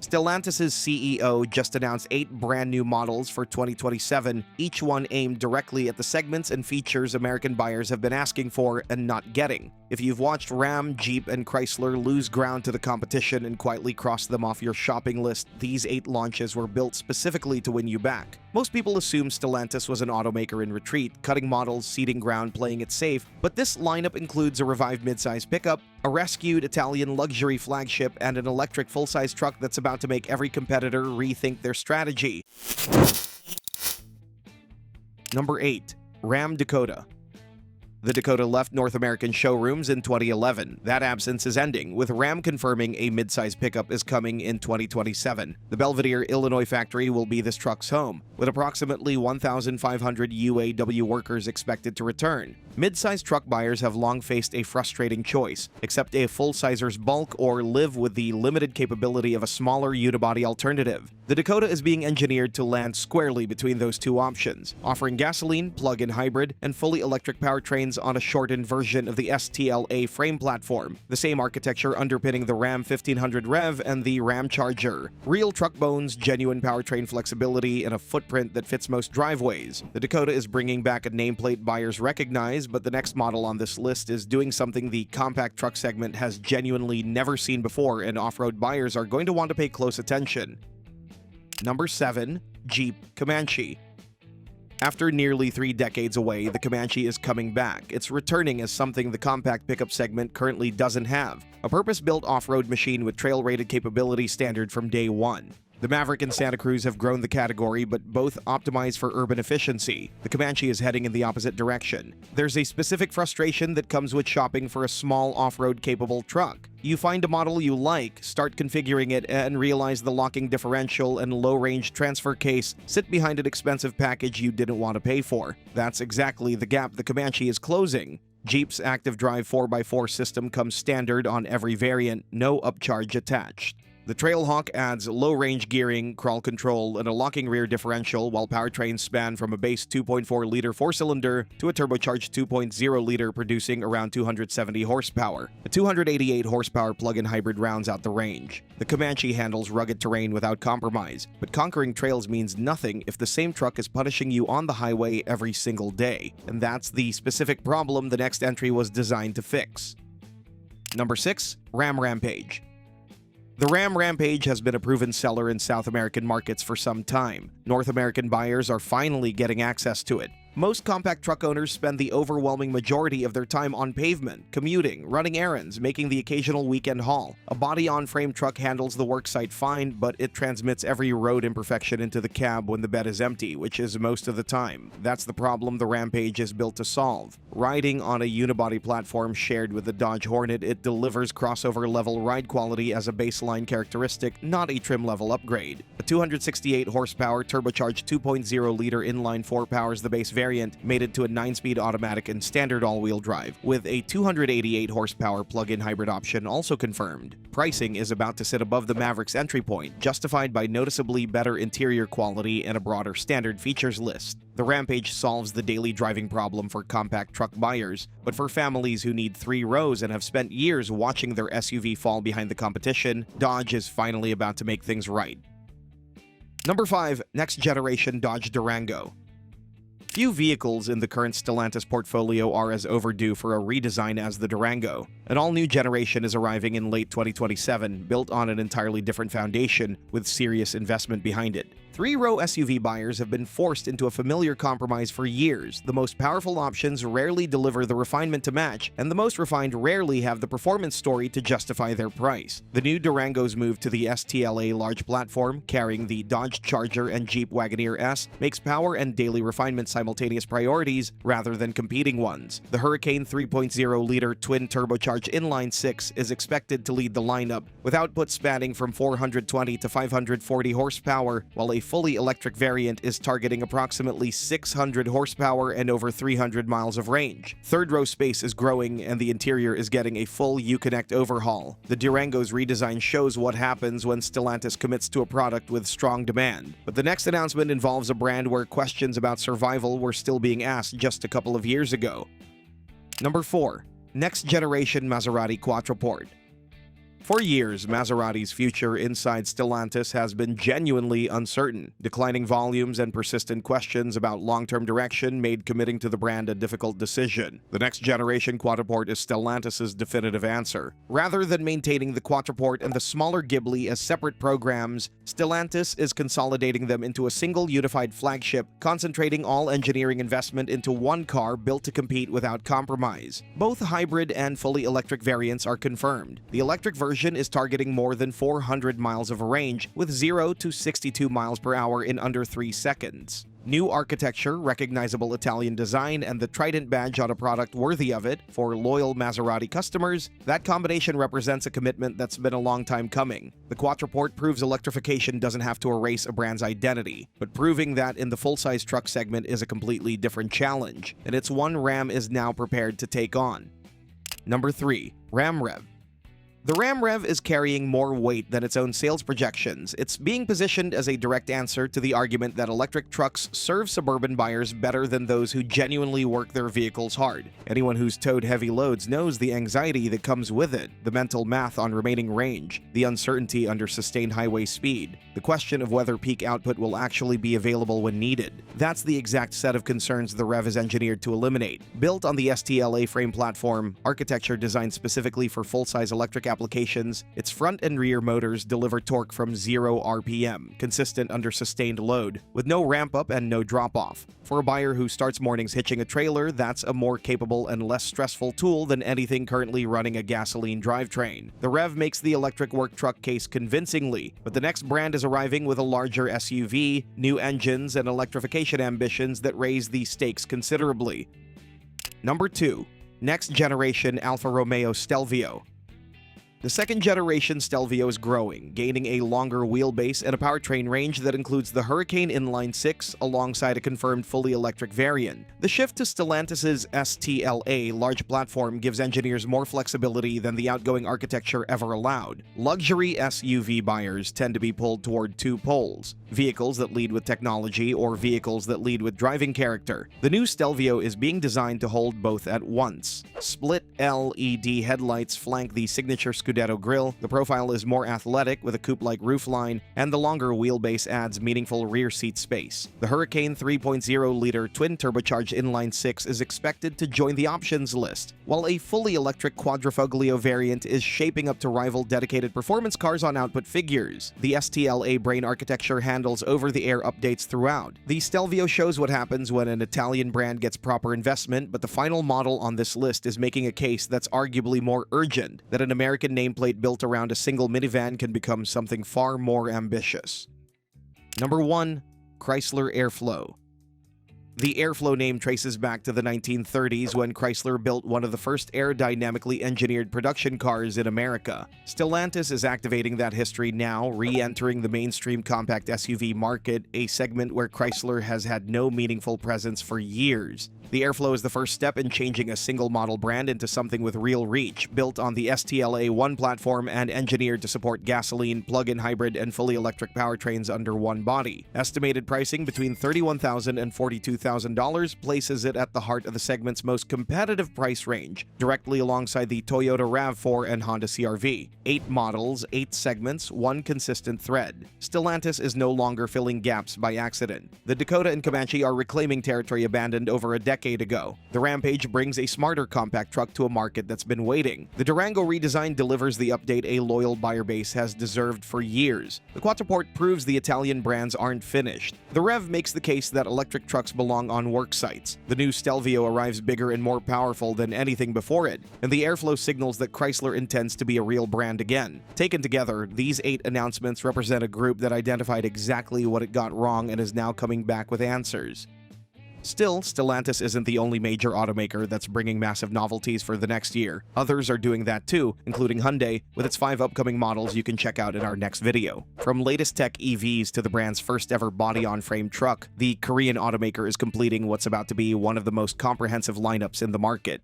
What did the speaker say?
Stellantis' CEO just announced 8 brand new models for 2027, each one aimed directly at the segments and features American buyers have been asking for and not getting. If you've watched Ram, Jeep, and Chrysler lose ground to the competition and quietly cross them off your shopping list, these 8 launches were built specifically to win you back. Most people assume Stellantis was an automaker in retreat, cutting models, ceding ground, playing it safe, but this lineup includes a revived midsize pickup, a rescued Italian luxury flagship, and an electric full-size truck that's about to make every competitor rethink their strategy. Number 8. Ram Dakota. The Dakota left North American showrooms in 2011. That absence is ending, with Ram confirming a midsize pickup is coming in 2027. The Belvidere, Illinois factory will be this truck's home, with approximately 1,500 UAW workers expected to return. Midsize truck buyers have long faced a frustrating choice: accept a full-sizer's bulk or live with the limited capability of a smaller unibody alternative. The Dakota is being engineered to land squarely between those two options, offering gasoline, plug-in hybrid, and fully electric powertrains on a shortened version of the STLA frame platform, the same architecture underpinning the Ram 1500 Rev and the Ram Charger. Real truck bones, genuine powertrain flexibility, and a footprint that fits most driveways. The Dakota is bringing back a nameplate buyers recognize, but the next model on this list is doing something the compact truck segment has genuinely never seen before, and off-road buyers are going to want to pay close attention. Number 7. Jeep Comanche. After nearly 3 decades away, the Comanche is coming back. It's returning as something the compact pickup segment currently doesn't have: a purpose-built off-road machine with trail-rated capability standard from day one. The Maverick and Santa Cruz have grown the category, but both optimize for urban efficiency. The Comanche is heading in the opposite direction. There's a specific frustration that comes with shopping for a small off-road capable truck. You find a model you like, start configuring it, and realize the locking differential and low-range transfer case sit behind an expensive package you didn't want to pay for. That's exactly the gap the Comanche is closing. Jeep's active drive 4x4 system comes standard on every variant, no upcharge attached. The Trailhawk adds low-range gearing, crawl control, and a locking rear differential, while powertrains span from a base 2.4-liter 4-cylinder to a turbocharged 2.0-liter producing around 270 horsepower. A 288-horsepower plug-in hybrid rounds out the range. The Comanche handles rugged terrain without compromise, but conquering trails means nothing if the same truck is punishing you on the highway every single day, and that's the specific problem the next entry was designed to fix. Number 6. Ram Rampage. The Ram Rampage has been a proven seller in South American markets for some time. North American buyers are finally getting access to it. Most compact truck owners spend the overwhelming majority of their time on pavement, commuting, running errands, making the occasional weekend haul. A body-on-frame truck handles the worksite fine, but it transmits every road imperfection into the cab when the bed is empty, which is most of the time. That's the problem the Rampage is built to solve. Riding on a unibody platform shared with the Dodge Hornet, it delivers crossover-level ride quality as a baseline characteristic, not a trim-level upgrade. A 268-horsepower turbocharged 2.0-liter inline-4 powers the base variant, mated to a 9-speed automatic and standard all-wheel drive, with a 288-horsepower plug-in hybrid option also confirmed. Pricing is about to sit above the Maverick's entry point, justified by noticeably better interior quality and a broader standard features list. The Rampage solves the daily driving problem for compact truck buyers, but for families who need 3 rows and have spent years watching their SUV fall behind the competition, Dodge is finally about to make things right. Number 5. Next generation Dodge Durango. Few vehicles in the current Stellantis portfolio are as overdue for a redesign as the Durango. An all-new generation is arriving in late 2027, built on an entirely different foundation with serious investment behind it. 3-row SUV buyers have been forced into a familiar compromise for years. The most powerful options rarely deliver the refinement to match, and the most refined rarely have the performance story to justify their price. The new Durango's move to the STLA large platform, carrying the Dodge Charger and Jeep Wagoneer S, makes power and daily refinement simultaneous priorities rather than competing ones. The Hurricane 3.0-liter twin turbocharged inline-6 is expected to lead the lineup, with output spanning from 420 to 540 horsepower, while a fully electric variant is targeting approximately 600 horsepower and over 300 miles of range. Third row space is growing, and the interior is getting a full Uconnect overhaul. The Durango's redesign shows what happens when Stellantis commits to a product with strong demand. But the next announcement involves a brand where questions about survival were still being asked just a couple of years ago. Number 4. Next generation Maserati Quattroporte. For years, Maserati's future inside Stellantis has been genuinely uncertain. Declining volumes and persistent questions about long-term direction made committing to the brand a difficult decision. The next generation Quattraport is Stellantis' definitive answer. Rather than maintaining the Quattraport and the smaller Ghibli as separate programs, Stellantis is consolidating them into a single unified flagship, concentrating all engineering investment into one car built to compete without compromise. Both hybrid and fully electric variants are confirmed. The electric version is targeting more than 400 miles of range, with 0 to 62 miles per hour in under 3 seconds. New architecture, recognizable Italian design, and the Trident badge on a product worthy of it for loyal Maserati customers, that combination represents a commitment that's been a long time coming. The Quattraport proves electrification doesn't have to erase a brand's identity, but proving that in the full-size truck segment is a completely different challenge, and it's one Ram is now prepared to take on. Number 3. Ram Rev. The Ram Rev is carrying more weight than its own sales projections. It's being positioned as a direct answer to the argument that electric trucks serve suburban buyers better than those who genuinely work their vehicles hard. Anyone who's towed heavy loads knows the anxiety that comes with it, the mental math on remaining range, the uncertainty under sustained highway speed, the question of whether peak output will actually be available when needed. That's the exact set of concerns the Rev is engineered to eliminate. Built on the STLA frame platform, architecture designed specifically for full-size electric applications, its front and rear motors deliver torque from 0 RPM, consistent under sustained load, with no ramp-up and no drop-off. For a buyer who starts mornings hitching a trailer, that's a more capable and less stressful tool than anything currently running a gasoline drivetrain. The Rev makes the electric work truck case convincingly, but the next brand is arriving with a larger SUV, new engines, and electrification ambitions that raise the stakes considerably. Number 2. Next generation Alfa Romeo Stelvio. The second-generation Stelvio is growing, gaining a longer wheelbase and a powertrain range that includes the Hurricane Inline 6 alongside a confirmed fully electric variant. The shift to Stellantis' STLA large platform gives engineers more flexibility than the outgoing architecture ever allowed. Luxury SUV buyers tend to be pulled toward two poles: vehicles that lead with technology or vehicles that lead with driving character. The new Stelvio is being designed to hold both at once. Split LED headlights flank the signature Scudetto grille, the profile is more athletic with a coupe-like roofline, and the longer wheelbase adds meaningful rear seat space. The Hurricane 3.0-liter twin-turbocharged inline-6 is expected to join the options list, while a fully electric Quadrifoglio variant is shaping up to rival dedicated performance cars on output figures. The STLA brain architecture handles over-the-air updates throughout. The Stelvio shows what happens when an Italian brand gets proper investment, but the final model on this list is making a case that's arguably more urgent, that an American nameplate built around a single minivan can become something far more ambitious. Number 1. Chrysler Airflow. The Airflow name traces back to the 1930s when Chrysler built one of the first aerodynamically engineered production cars in America. Stellantis is activating that history now, re-entering the mainstream compact SUV market, a segment where Chrysler has had no meaningful presence for years. The Airflow is the first step in changing a single model brand into something with real reach, built on the STLA 1 platform and engineered to support gasoline, plug-in hybrid, and fully electric powertrains under one body. Estimated pricing between $31,000 and $42,000 places it at the heart of the segment's most competitive price range, directly alongside the Toyota RAV4 and Honda CR-V. 8 models, 8 segments, 1 consistent thread. Stellantis is no longer filling gaps by accident. The Dakota and Comanche are reclaiming territory abandoned over a decade ago. The Rampage brings a smarter compact truck to a market that's been waiting. The Durango redesign delivers the update a loyal buyer base has deserved for years. The Quattraport proves the Italian brands aren't finished. The Rev makes the case that electric trucks belong on work sites. The new Stelvio arrives bigger and more powerful than anything before it, and the Airflow signals that Chrysler intends to be a real brand again. Taken together, these 8 announcements represent a group that identified exactly what it got wrong and is now coming back with answers. Still, Stellantis isn't the only major automaker that's bringing massive novelties for the next year. Others are doing that too, including Hyundai, with its 5 upcoming models you can check out in our next video. From latest tech EVs to the brand's first ever body-on-frame truck, the Korean automaker is completing what's about to be one of the most comprehensive lineups in the market.